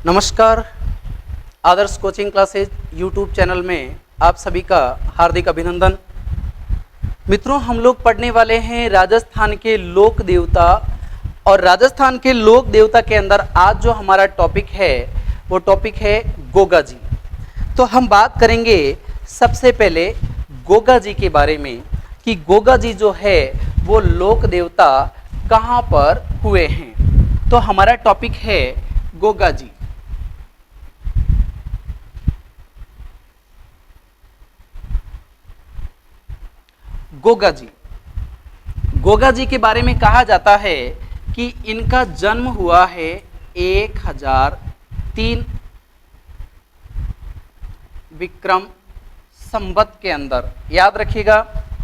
नमस्कार। आदर्श coaching classes YouTube channel में आप सभी का हार्दिक अभिनंदन। मित्रों, हम लोग पढ़ने वाले हैं राजस्थान के लोक देवता, और राजस्थान के लोक देवता के अंदर आज जो हमारा टॉपिक है वो टॉपिक है गोगा जी। तो हम बात करेंगे सबसे पहले गोगा जी के बारे में कि गोगा जी जो है वो लोक देवता कहाँ पर हुए हैं। तो हमारा टॉपिक है गोगा जी। गोगा जी, गोगा जी के बारे में कहा जाता है कि इनका जन्म हुआ है 1003 विक्रम संवत के अंदर। याद रखिएगा,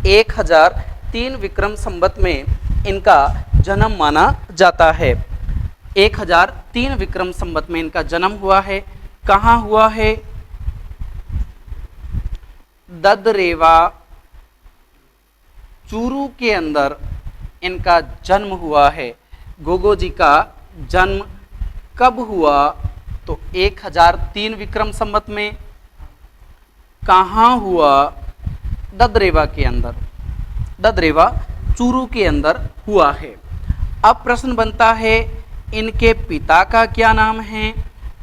1003 विक्रम संवत में इनका जन्म माना जाता है। 1003 विक्रम संवत में इनका जन्म हुआ है। कहाँ हुआ है? ददरेवा चूरू के अंदर इनका जन्म हुआ है। गोगो जी का जन्म कब हुआ? तो 1003 विक्रम संवत में। कहाँ हुआ? ददरेवा के अंदर, ददरेवा चूरू के अंदर हुआ है। अब प्रश्न बनता है इनके पिता का क्या नाम है?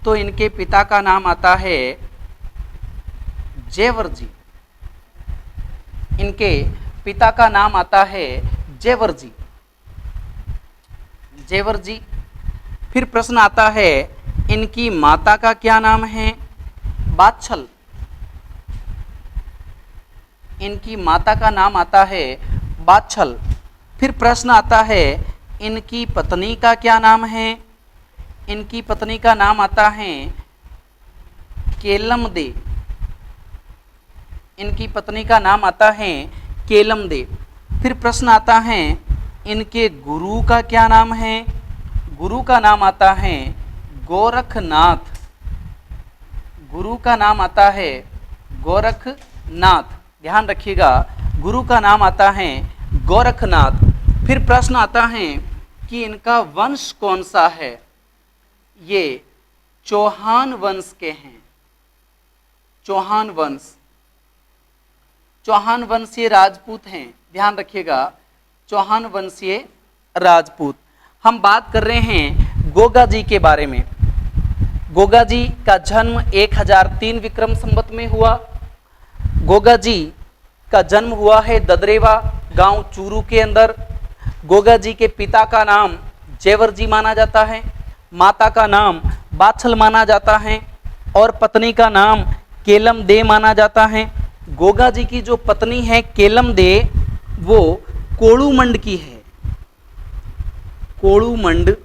तो इनके पिता का नाम आता है जेवर जी। इनके पिता का नाम आता है जेवर जी, जेवर जी। फिर प्रश्न आता है इनकी माता का क्या नाम है? बाछल। इनकी माता का नाम आता है बाछल। फिर प्रश्न आता है इनकी पत्नी का क्या नाम है? इनकी पत्नी का नाम आता है केलम दे। इनकी पत्नी का नाम आता है केलम दे। फिर प्रश्न आता है इनके गुरु का क्या नाम है? गुरु का नाम आता है गोरखनाथ। गुरु का नाम आता है गोरखनाथ। ध्यान रखिएगा, गुरु का नाम आता है गोरखनाथ। फिर प्रश्न आता है कि इनका वंश कौन सा है? ये चौहान वंश के हैं। चौहान वंश, चौहान वंशीय राजपूत हैं। ध्यान रखिएगा, चौहान वंशीय राजपूत। हम बात कर रहे हैं गोगा जी के बारे में। गोगा जी का जन्म 1003 विक्रम संवत में हुआ। गोगा जी का जन्म हुआ है ददरेवा गांव चूरू के अंदर। गोगा जी के पिता का नाम जेवर जी माना जाता है, माता का नाम बाछल माना जाता है, और पत्नी का नाम केलम दे माना जाता है। गोगा जी की जो पत्नी है केलम दे, वो कोड़ूमंड की है। कोड़ूमंड,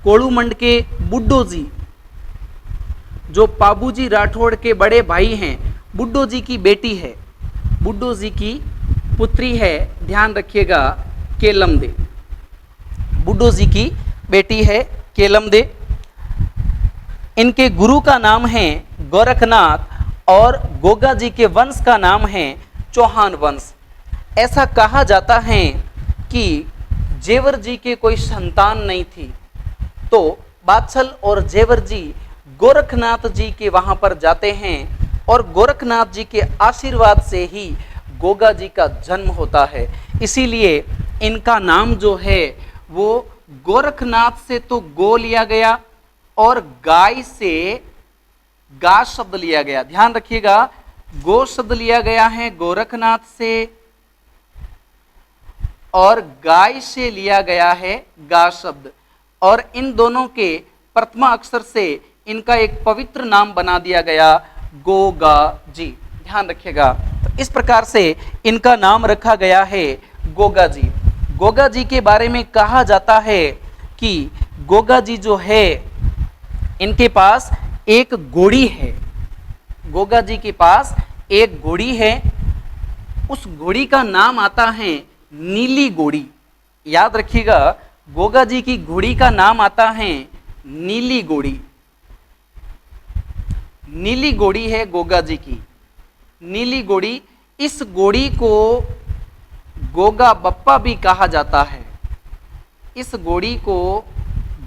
कोड़ूमंड के बुड्ढो जी, जो पाबूजी राठौड़ के बड़े भाई हैं, बुड्ढो जी की बेटी है, बुड्ढो जी की पुत्री है। ध्यान रखिएगा, केलम दे, बुड्ढो जी की बेटी है केलम दे। इनके गुरु का नाम है गोरखनाथ, और गोगा जी के वंश का नाम है चौहान वंश। ऐसा कहा जाता है कि जेवर जी के कोई संतान नहीं थी, तो बाछल और जेवर जी गोरखनाथ जी के वहां पर जाते हैं, और गोरखनाथ जी के आशीर्वाद से ही गोगा जी का जन्म होता है। इसीलिए इनका नाम जो है वो गोरखनाथ से तो गो लिया गया, और गाय से गा शब्द लिया गया। ध्यान रखिएगा, गो शब्द लिया गया है गोरखनाथ से, और गाय से लिया गया है गा शब्द, और इन दोनों के प्रथमा अक्षर से इनका एक पवित्र नाम बना दिया गया, गोगा जी। ध्यान रखिएगा, तो इस प्रकार से इनका नाम रखा गया है गोगा जी। गोगा जी के बारे में कहा जाता है कि गोगा जी जो है इनके पास एक घोड़ी है। गोगा जी के पास एक घोड़ी है। उस घोड़ी का नाम आता है नीली घोड़ी। याद रखिएगा, गोगा जी की घोड़ी का नाम आता है नीली घोड़ी। नीली घोड़ी है गोगा जी की, नीली घोड़ी। इस घोड़ी को गोगा बप्पा भी कहा जाता है। इस घोड़ी को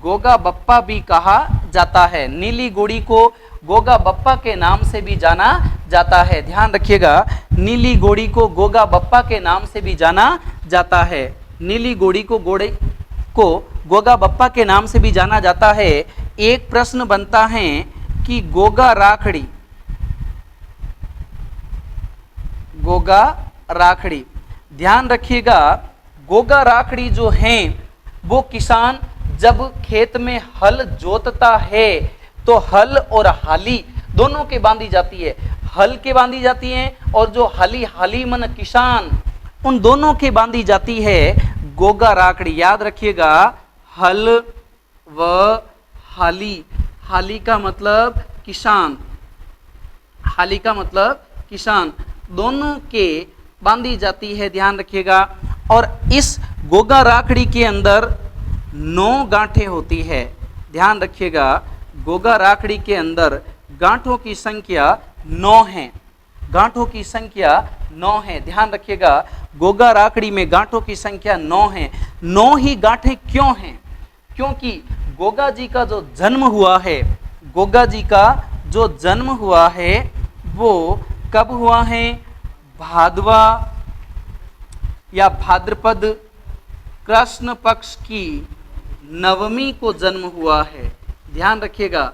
गोगा बप्पा भी कहा जाता है। नीली घोड़ी को गोगा बप्पा के नाम से भी जाना जाता है। ध्यान रखिएगा, नीली घोड़ी को गोगा बप्पा के नाम से भी जाना जाता है। नीली घोड़ी को गोगा बप्पा के नाम से भी जाना जाता है। एक प्रश्न बनता है कि गोगा राखड़ी, ध्यान रखिएगा, गोगा राखड़ी जो हैं वो किसान जब खेत में हल जोतता है तो हल और हाली दोनों के बांधी जाती है। हल के बांधी जाती है और जो हाली मन किसान, उन दोनों के बांधी जाती है गोगा राखड़ी। याद रखिएगा, हल व हाली का मतलब किसान, हाली का मतलब किसान, दोनों के बांधी जाती है। ध्यान रखिएगा, और इस गोगा राखड़ी के अंदर 9 गांठें होती है। ध्यान रखिएगा, गोगा राखड़ी के अंदर गांठों की संख्या 9 है। गांठों की संख्या 9 है। ध्यान रखिएगा, गोगा राखड़ी में गांठों की संख्या 9 है। 9 ही गांठें क्यों हैं? क्योंकि गोगा जी का जो जन्म हुआ है, गोगा जी का जो जन्म हुआ है वो कब हुआ है? भादवा या भाद्रपद कृष्ण पक्ष की नवमी को जन्म हुआ है। ध्यान रखिएगा,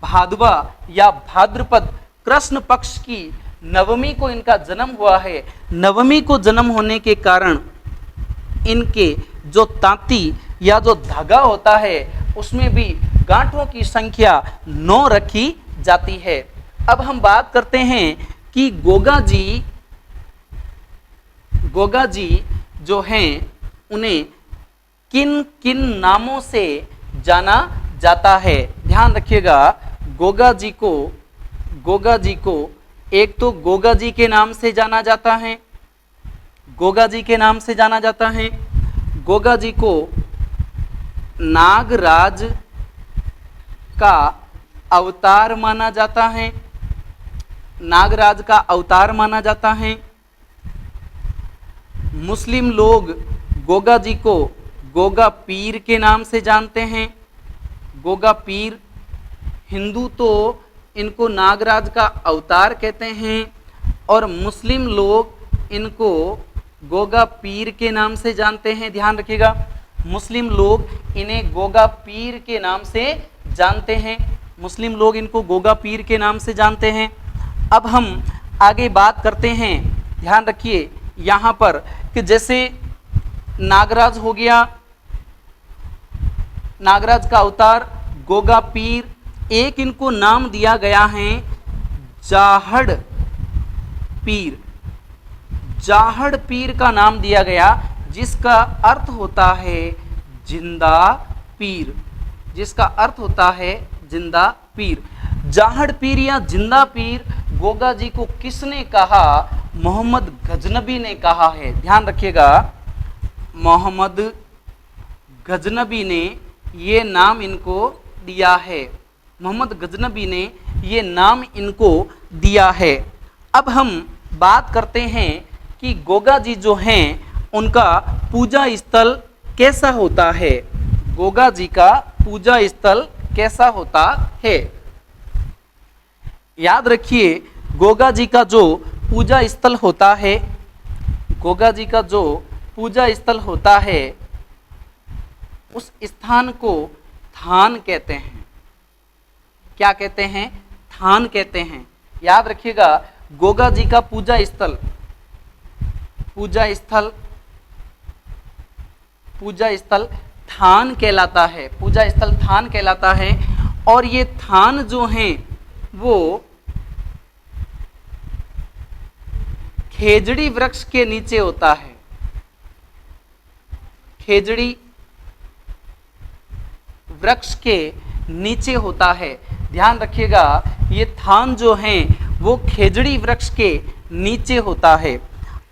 भादवा या भाद्रपद कृष्ण पक्ष की नवमी को इनका जन्म हुआ है। नवमी को जन्म होने के कारण इनके जो तांती या जो धागा होता है उसमें भी गांठों की संख्या 9 रखी जाती है। अब हम बात करते हैं कि गोगा जी जो हैं उन्हें किन किन नामों से जाना जाता है। ध्यान रखिएगा, गोगा जी को एक तो गोगा जी के नाम से जाना जाता है, गोगा जी के नाम से जाना जाता है। गोगा जी को नागराज का अवतार माना जाता है, नागराज का अवतार माना जाता है। मुस्लिम लोग गोगा जी को गोगा पीर के नाम से जानते हैं, गोगा पीर। हिंदू तो इनको नागराज का अवतार कहते हैं और मुस्लिम लोग इनको गोगा पीर के नाम से जानते हैं। ध्यान रखिएगा, मुस्लिम लोग इन्हें गोगा पीर के नाम से जानते हैं, मुस्लिम लोग इनको गोगा पीर के नाम से जानते हैं। अब हम आगे बात करते हैं। ध्यान रखिए यहाँ पर कि जैसे नागराज हो गया, नागराज का अवतार गोगा पीर, एक इनको नाम दिया गया है जाहड़ पीर। जाहड़ पीर का नाम दिया गया जिसका अर्थ होता है जिंदा पीर, जिसका अर्थ होता है जिंदा पीर। जाहड़ पीर या जिंदा पीर गोगा जी को किसने कहा? मोहम्मद गजनबी ने कहा है। ध्यान रखिएगा, मोहम्मद गजनबी ने ये नाम इनको दिया है, मोहम्मद गजनबी ने ये नाम इनको दिया है। अब हम बात करते हैं कि गोगा जी जो हैं उनका पूजा स्थल कैसा होता है। गोगा जी का पूजा स्थल कैसा होता है? याद रखिए, गोगा जी का जो पूजा स्थल होता है, गोगा जी का जो पूजा स्थल होता है उस स्थान को थान कहते हैं। क्या कहते हैं? थान कहते हैं। याद रखिएगा, गोगा जी का पूजा स्थल थान कहलाता है, पूजा स्थल थान कहलाता है। और ये थान जो हैं वो खेजड़ी वृक्ष के नीचे होता है, खेजड़ी वृक्ष के नीचे होता है। ध्यान रखिएगा, ये थान जो हैं वो खेजड़ी वृक्ष के नीचे होता है।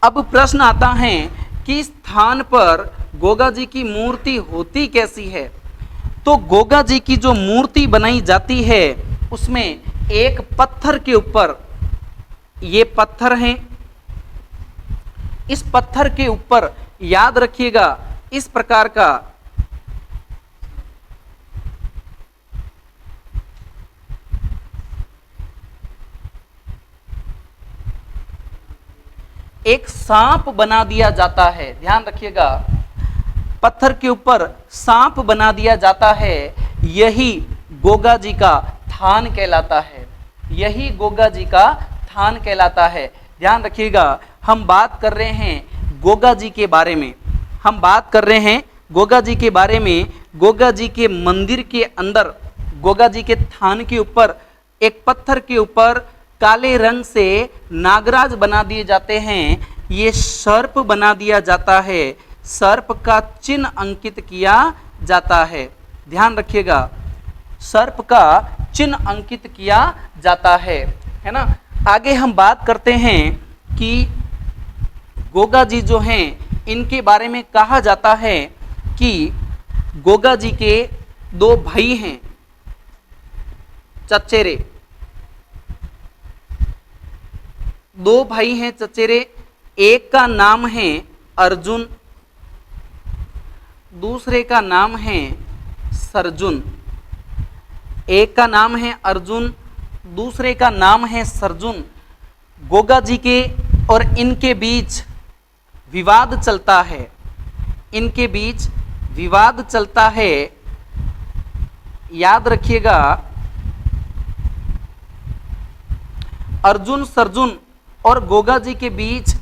अब प्रश्न आता है कि इस स्थान पर गोगा जी की मूर्ति होती कैसी है? तो गोगा जी की जो मूर्ति बनाई जाती है उसमें एक पत्थर के ऊपर, ये पत्थर हैं, इस पत्थर के ऊपर याद रखिएगा इस प्रकार का एक सांप बना दिया जाता है। ध्यान रखिएगा, पत्थर के ऊपर सांप बना दिया जाता है, यही गोगा जी का थान कहलाता है। यही गोगा जी का थान कहलाता है। ध्यान रखिएगा, हम बात कर रहे हैं गोगा जी के बारे में। हम बात कर रहे हैं गोगा जी के बारे में। गोगा जी के मंदिर के अंदर, गोगा जी के थान के ऊपर एक पत्थर के ऊपर काले रंग से नागराज बना दिए जाते हैं। ये सर्प बना दिया जाता है, सर्प का चिन्ह अंकित किया जाता है। ध्यान रखिएगा, सर्प का चिन्ह अंकित किया जाता है ना। आगे हम बात करते हैं कि गोगा जी जो हैं, इनके बारे में कहा जाता है कि गोगा जी के दो भाई हैं, चचेरे। दो भाई हैं चचेरे, एक का नाम है अर्जुन, दूसरे का नाम है सरजुन। एक का नाम है अर्जुन, दूसरे का नाम है सरजुन। गोगा जी के और इनके बीच विवाद चलता है, इनके बीच विवाद चलता है। याद रखिएगा, अर्जुन सरजुन और गोगा जी के बीच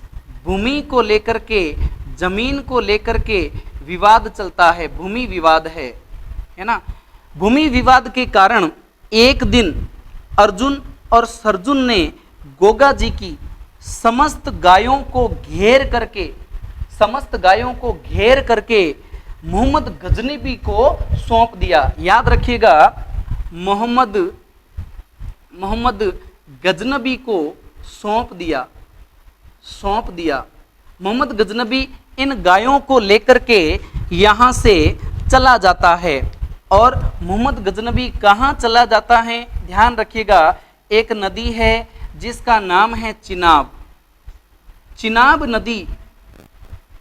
भूमि को लेकर के, जमीन को लेकर के विवाद चलता है, भूमि विवाद है ना। भूमि विवाद के कारण एक दिन अर्जुन और सरजुन ने गोगा जी की समस्त गायों को घेर करके, समस्त गायों को घेर करके मोहम्मद गजनबी को सौंप दिया। याद रखिएगा, मोहम्मद गजनबी को सौंप दिया। मोहम्मद गजनबी इन गायों को लेकर के यहाँ से चला जाता है। और मोहम्मद गजनबी कहाँ चला जाता है? ध्यान रखिएगा, एक नदी है जिसका नाम है चिनाब। चिनाब नदी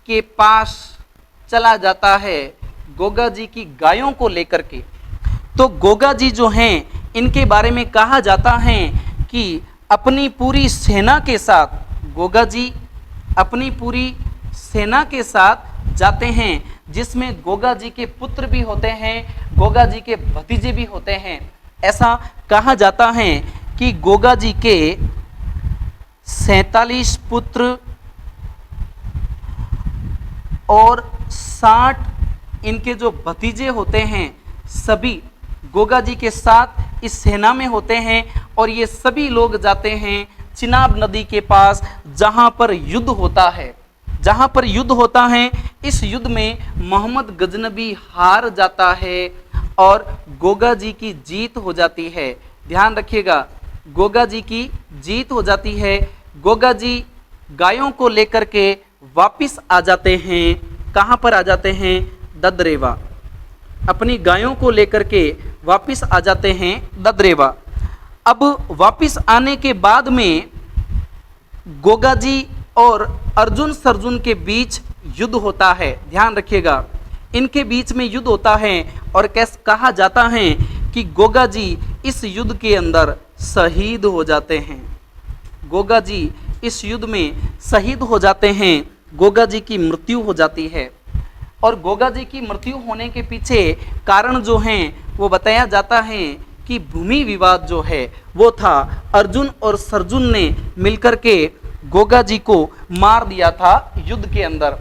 के पास चला जाता है गोगा जी की गायों को लेकर के। तो गोगा जी जो हैं, इनके बारे में कहा जाता है कि अपनी पूरी सेना के साथ, गोगा जी अपनी पूरी सेना के साथ जाते हैं, जिसमें गोगा जी के पुत्र भी होते हैं, गोगा जी के भतीजे भी होते हैं। ऐसा कहा जाता है कि गोगा जी के 47 पुत्र और 60 इनके जो भतीजे होते हैं, सभी गोगा जी के साथ इस सेना में होते हैं। और ये सभी लोग जाते हैं चिनाब नदी के पास, जहां पर युद्ध होता है। जहां पर युद्ध होता है, इस युद्ध में मोहम्मद गजनबी हार जाता है और गोगा जी की जीत हो जाती है। ध्यान रखिएगा, गोगा जी की जीत हो जाती है। गोगा जी गायों को लेकर के वापिस आ जाते हैं। कहाँ पर आ जाते हैं? ददरेवा। अपनी गायों को लेकर के वापिस आ जाते हैं ददरेवा। अब वापिस आने के बाद में गोगा जी और अर्जुन सरजुन के बीच युद्ध होता है। ध्यान रखिएगा, इनके बीच में युद्ध होता है और कैसे कहा जाता है कि गोगा जी इस युद्ध के अंदर शहीद हो जाते हैं। गोगा जी इस युद्ध में शहीद हो जाते हैं, गोगा जी की मृत्यु हो जाती है। और गोगा जी की मृत्यु होने के पीछे कारण जो हैं वो बताया जाता है कि भूमि विवाद जो है वो था। अर्जुन और सरजुन ने मिलकर के गोगा जी को मार दिया था युद्ध के अंदर।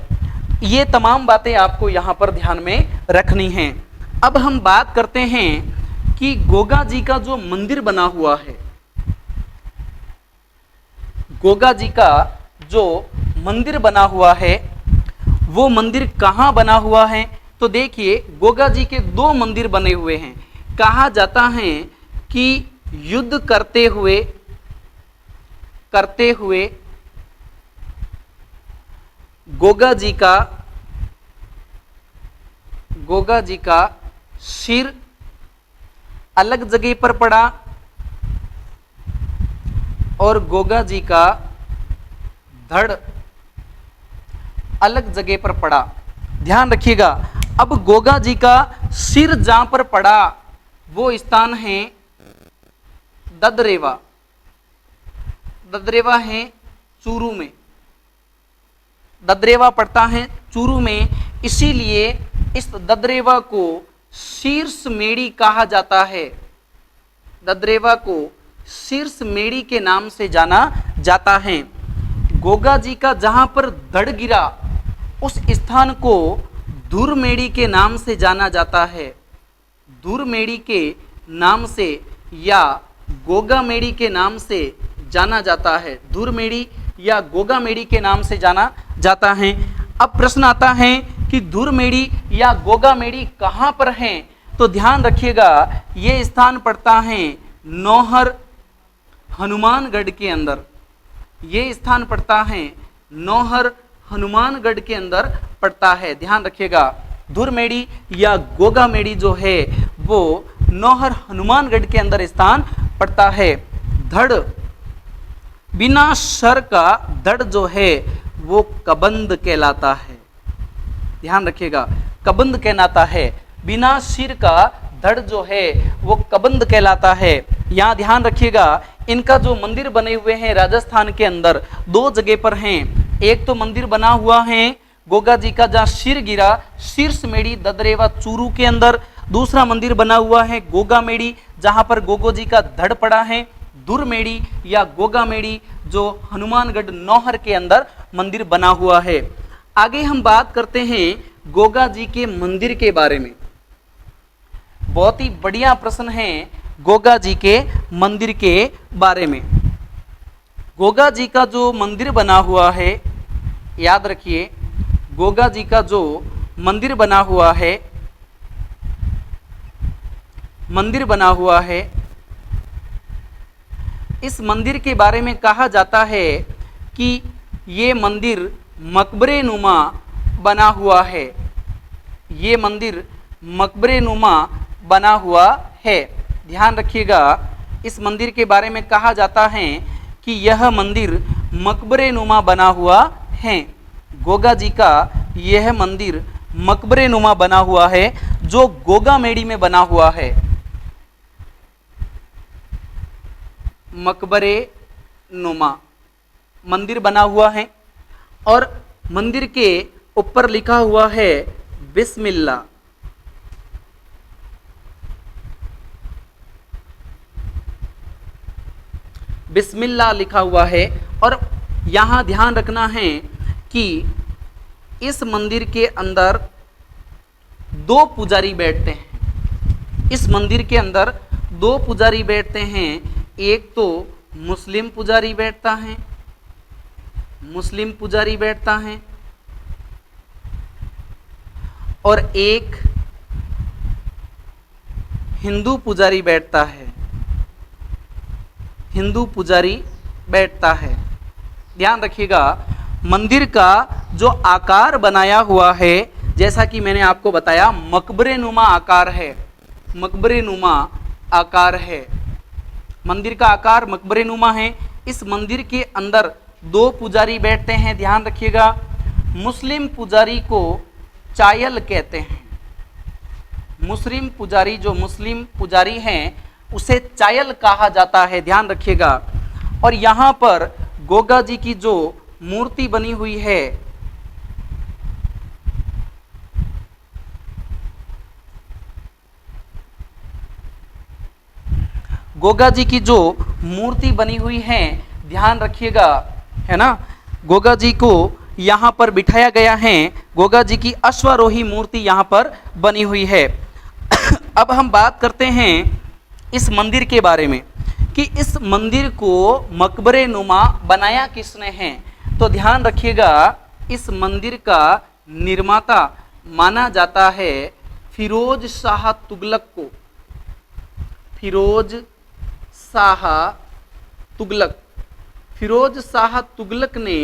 ये तमाम बातें आपको यहाँ पर ध्यान में रखनी हैं। अब हम बात करते हैं कि गोगा जी का जो मंदिर बना हुआ है, गोगा जी का जो मंदिर बना हुआ है, वो मंदिर कहाँ बना हुआ है? तो देखिए, गोगा जी के 2 मंदिर बने हुए हैं। कहा जाता है कि युद्ध करते हुए गोगा जी का सिर अलग जगह पर पड़ा और गोगा जी का धड़ अलग जगह पर पड़ा। ध्यान रखिएगा, अब गोगा जी का सिर जहां पर पड़ा वो स्थान है ददरेवा। ददरेवा है चूरू में। ददरेवा पड़ता है चूरू में, इसीलिए इस ददरेवा को शीर्ष मेड़ी कहा जाता है। ददरेवा को शीर्ष मेड़ी के नाम से जाना जाता है। गोगा जी का जहां पर धड़ गिरा उस स्थान को धुरमेड़ी के नाम से जाना जाता है। धुरमेड़ी के नाम से या गोगा मेड़ी के नाम से जाना जाता है। धुरमेड़ी या गोगा मेड़ी के नाम से जाना जाता है। अब प्रश्न आता है कि धुरमेड़ी या गोगा मेड़ी कहाँ पर हैं? तो ध्यान रखिएगा, ये स्थान पड़ता है नौहर हनुमानगढ़ के अंदर। ये स्थान पड़ता है नौहर हनुमानगढ़ के अंदर पड़ता है। ध्यान रखिएगा, धुरमेड़ी या गोगा मेड़ी जो है वो नौहर हनुमानगढ़ के अंदर स्थान पड़ता है। धड़, बिना सर का धड़ जो है वो कबंद कहलाता है। ध्यान रखिएगा, कबंद कहलाता है। बिना सिर का धड़ जो है वो कबंद कहलाता है। यहाँ ध्यान रखिएगा, इनका जो मंदिर बने हुए हैं राजस्थान के अंदर दो जगह पर हैं। एक तो मंदिर बना हुआ है गोगा जी का जहाँ सिर गिरा, शीर्ष मेड़ी ददरेवा चूरू के अंदर। दूसरा मंदिर बना हुआ है गोगा मेड़ी जहाँ पर गोगो जी का धड़ पड़ा है। धुरमेड़ी या गोगा मेड़ी जो हनुमानगढ़ नौहर के अंदर मंदिर बना हुआ है। आगे हम बात करते हैं गोगा जी के मंदिर के बारे में। बहुत ही बढ़िया प्रश्न है गोगा जी के मंदिर के बारे में। गोगा जी का जो मंदिर बना हुआ है, याद रखिए, गोगा जी का जो मंदिर बना हुआ है, इस मंदिर के बारे में कहा जाता है कि ये मंदिर मकबरे नुमा बना हुआ है। ये मंदिर मकबरे नुमा बना हुआ है। ध्यान रखिएगा, इस मंदिर के बारे में कहा जाता है कि यह मंदिर मकबरे नुमा बना हुआ है। गोगा जी का यह मंदिर मकबरे नुमा बना हुआ है जो गोगा मेड़ी में बना हुआ है। मकबरे नुमा मंदिर बना हुआ है और मंदिर के ऊपर लिखा हुआ है बिस्मिल्लाह। बिस्मिल्लाह लिखा हुआ है। और यहाँ ध्यान रखना है कि इस मंदिर के अंदर दो पुजारी बैठते हैं। इस मंदिर के अंदर दो पुजारी बैठते हैं। एक तो मुस्लिम पुजारी बैठता है, मुस्लिम पुजारी बैठता है, और एक हिंदू पुजारी बैठता है। हिंदू पुजारी बैठता है। ध्यान रखिएगा, मंदिर का जो आकार बनाया हुआ है, जैसा कि मैंने आपको बताया, मकबरे नुमा आकार है। मकबरे नुमा आकार है। मंदिर का आकार मकबरे नुमा है। इस मंदिर के अंदर दो पुजारी बैठते हैं। ध्यान रखिएगा, मुस्लिम पुजारी को चायल कहते हैं। मुस्लिम पुजारी, जो मुस्लिम पुजारी हैं, उसे चायल कहा जाता है। ध्यान रखिएगा। और यहाँ पर गोगा जी की जो मूर्ति बनी हुई है, गोगा जी की जो मूर्ति बनी हुई है, ध्यान रखिएगा, है ना, गोगा जी को यहाँ पर बिठाया गया है। गोगा जी की अश्वारोही मूर्ति यहाँ पर बनी हुई है। अब हम बात करते हैं इस मंदिर के बारे में कि इस मंदिर को मकबरे नुमा बनाया किसने है। तो ध्यान रखिएगा, इस मंदिर का निर्माता माना जाता है फिरोज शाह तुगलक को। फिरोज शाह तुगलक, फिरोज शाह तुगलक ने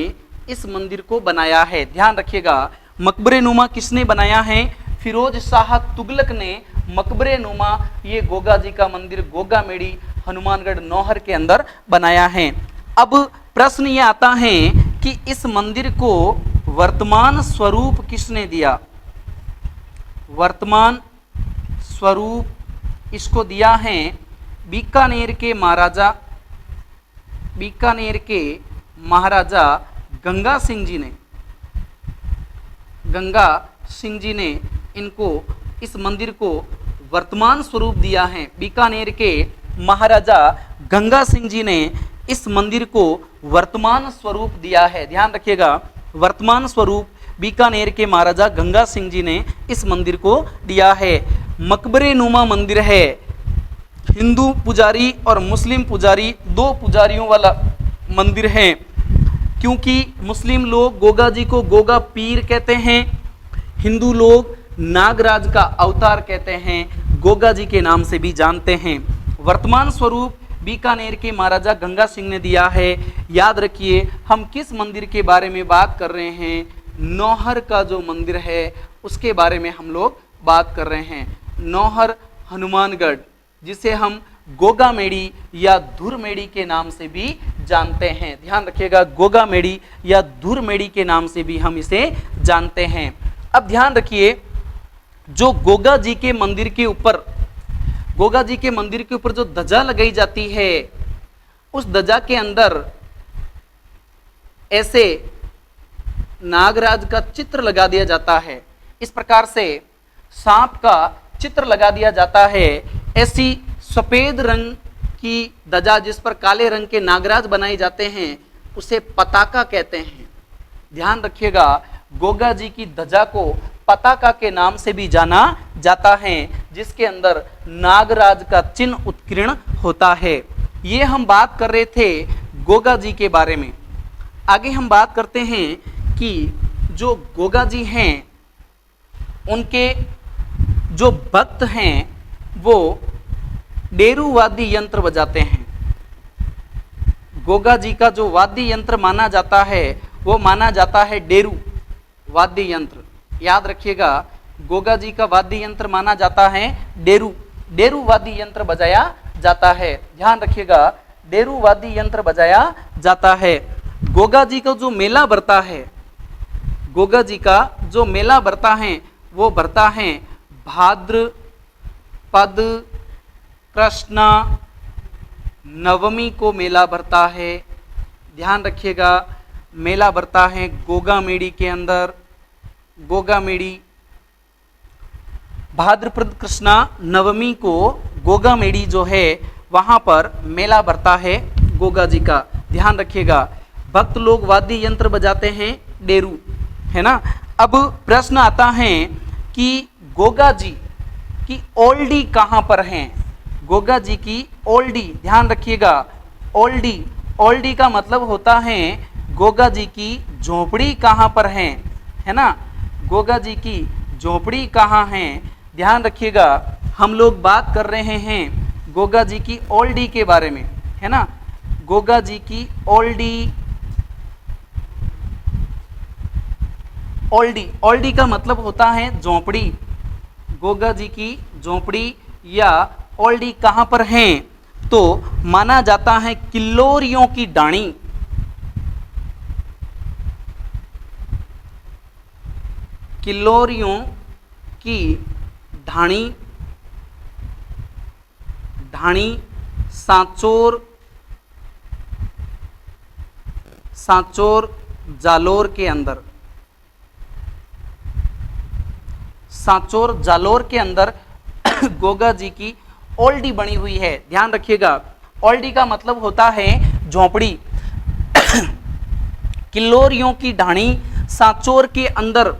इस मंदिर को बनाया है। ध्यान रखिएगा, मकबरे नुमा किसने बनाया है? फिरोज शाह तुगलक ने मकबरे नुमा ये गोगा जी का मंदिर गोगा मेड़ी हनुमानगढ़ नौहर के अंदर बनाया है। अब प्रश्न ये आता है कि इस मंदिर को वर्तमान स्वरूप किसने दिया? वर्तमान स्वरूप इसको दिया है बीकानेर के महाराजा, बीकानेर के महाराजा गंगा सिंह जी ने। गंगा सिंह जी ने इनको इस मंदिर को वर्तमान स्वरूप दिया है। बीकानेर के महाराजा गंगा सिंह जी ने इस मंदिर को वर्तमान स्वरूप दिया है। ध्यान रखिएगा, वर्तमान स्वरूप बीकानेर के महाराजा गंगा सिंह जी ने इस मंदिर को दिया है। मकबरे नुमा मंदिर है। हिंदू पुजारी और मुस्लिम पुजारी, दो पुजारियों वाला मंदिर है, क्योंकि मुस्लिम लोग गोगा जी को गोगा पीर कहते हैं, हिंदू लोग नागराज का अवतार कहते हैं, गोगा जी के नाम से भी जानते हैं। वर्तमान स्वरूप बीकानेर के महाराजा गंगा सिंह ने दिया है। याद रखिए, हम किस मंदिर के बारे में बात कर रहे हैं? नौहर का जो मंदिर है उसके बारे में हम लोग बात कर रहे हैं। नौहर हनुमानगढ़, जिसे हम गोगा मेड़ी या धुर मेड़ी के नाम से भी जानते हैं। ध्यान रखिएगा, गोगा मेड़ी या धुर मेड़ी के नाम से भी हम इसे जानते हैं। अब ध्यान रखिए, जो गोगा जी के मंदिर के ऊपर, गोगा जी के मंदिर के ऊपर जो ध्वजा लगाई जाती है, उस ध्वजा के अंदर ऐसे नागराज का चित्र लगा दिया जाता है। इस प्रकार से सांप का चित्र लगा दिया जाता है। ऐसी सफेद रंग की ध्वजा जिस पर काले रंग के नागराज बनाए जाते हैं, उसे पताका कहते हैं। ध्यान रखिएगा, गोगा जी की ध्वजा को पताका के नाम से भी जाना जाता है, जिसके अंदर नागराज का चिन्ह उत्कीर्ण होता है। ये हम बात कर रहे थे गोगा जी के बारे में। आगे हम बात करते हैं कि जो गोगा जी हैं, उनके जो भक्त हैं वो डेरू वाद्य यंत्र बजाते हैं। गोगा जी का जो वाद्य यंत्र माना जाता है वो माना जाता है डेरू वाद्य यंत्र। याद रखिएगा, गोगा जी का वाद्य यंत्र माना जाता है डेरू। डेरू वाद्य यंत्र बजाया जाता है। ध्यान रखिएगा, डेरू वाद्य यंत्र बजाया जाता है। गोगा जी का जो मेला भरता है, गोगा जी का जो मेला भरता है वो भरता है भाद्रपद कृष्णा नवमी को मेला भरता है। ध्यान रखिएगा, मेला भरता है गोगा मेड़ी के अंदर। गोगा मेड़ी भाद्रपद कृष्णा नवमी को गोगा मेड़ी जो है वहां पर मेला भरता है गोगा जी का। ध्यान रखिएगा, भक्त लोग वाद्य यंत्र बजाते हैं डेरू, है ना। अब प्रश्न आता है कि गोगा जी की ओल्डी कहां पर हैं? गोगा जी की ओल्डी, ध्यान रखिएगा, ओल्डी, ओल्डी का मतलब होता है गोगा जी की झोपड़ी कहां पर है, है ना। गोगा जी की झोपड़ी कहाँ है? ध्यान रखिएगा, हम लोग बात कर रहे हैं गोगा जी की ओल्डी के बारे में, है ना। गोगा जी की ओल्डी, ओल्डी, ओल्डी का मतलब होता है झोपड़ी। गोगा जी की झोपड़ी या ओल्डी कहाँ पर है? तो माना जाता है किल्लोरियों की डाणी, किल्लोरियों की ढाणी, ढाणी सांचोर, सांचोर जालोर के अंदर, सांचोर जालोर के अंदर गोगा जी की ओल्डी बनी हुई है। ध्यान रखिएगा, ओल्डी का मतलब होता है झोपड़ी। किल्लोरियों की ढाणी सांचोर के अंदर,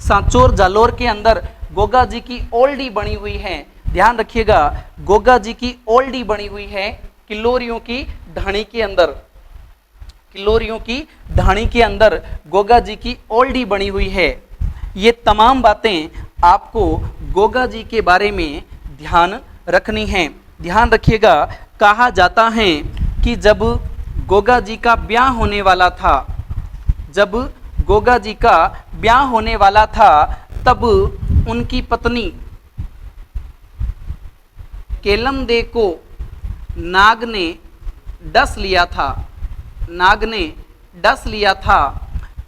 सांचोर जालोर के अंदर गोगा जी की ओल्डी बनी हुई है। ध्यान रखिएगा, गोगा जी की ओल्डी बनी हुई है किल्लोरियों की ढाणी के अंदर। किल्लोरियों की ढाणी के अंदर गोगा जी की ओल्डी बनी हुई है। ये तमाम बातें आपको गोगा जी के बारे में ध्यान रखनी है। ध्यान रखिएगा, कहा जाता है कि जब गोगा जी का ब्याह होने वाला था, जब गोगा जी का ब्याह होने वाला था, तब उनकी पत्नी केलमदे को नाग ने डस लिया था, नाग ने डस लिया था।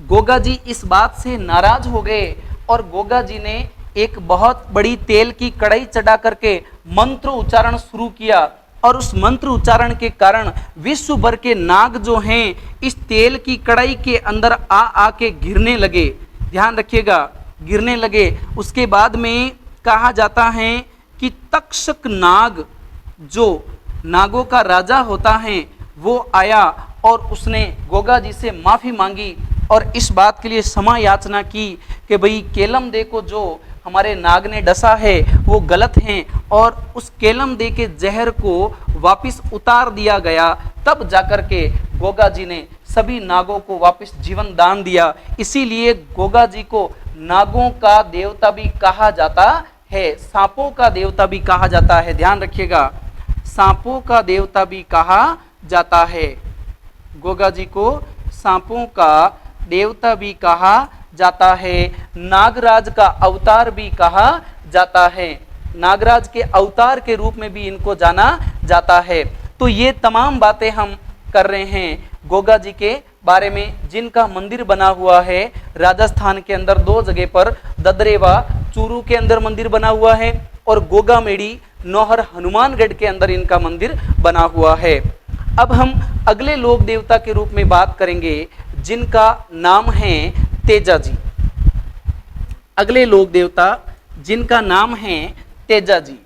गोगा जी इस बात से नाराज हो गए और गोगा जी ने एक बहुत बड़ी तेल की कढ़ाई चढ़ा करके मंत्र उच्चारण शुरू किया और उस मंत्र उच्चारण के कारण विश्व भर के नाग जो हैं इस तेल की कढ़ाई के अंदर आ आके गिरने लगे। ध्यान रखिएगा, गिरने लगे। उसके बाद में कहा जाता है कि तक्षक नाग, जो नागों का राजा होता है, वो आया और उसने गोगा जी से माफ़ी मांगी और इस बात के लिए क्षमा याचना की कि भाई केलम दे को जो हमारे नाग ने डसा है वो गलत है, और उस केलम दे के जहर को वापस उतार दिया गया। तब जाकर के गोगा जी ने सभी नागों को वापस जीवन दान दिया। इसीलिए गोगा जी को नागों का देवता भी कहा जाता है, सांपों का देवता भी कहा जाता है। ध्यान रखिएगा, सांपों का देवता भी कहा जाता है। गोगा जी को सांपों का देवता भी कहा जाता है, नागराज का अवतार भी कहा जाता है, नागराज के अवतार के रूप में भी इनको जाना जाता है। तो ये तमाम बातें हम कर रहे हैं गोगा जी के बारे में, जिनका मंदिर बना हुआ है राजस्थान के अंदर 2 जगह पर, ददरेवा चूरू के अंदर मंदिर बना हुआ है और गोगामेड़ी नौहर हनुमानगढ़ के अंदर इनका मंदिर बना हुआ है। अब हम अगले लोक देवता के रूप में बात करेंगे जिनका नाम है तेजा जी। अगले लोक देवता जिनका नाम है तेजा जी।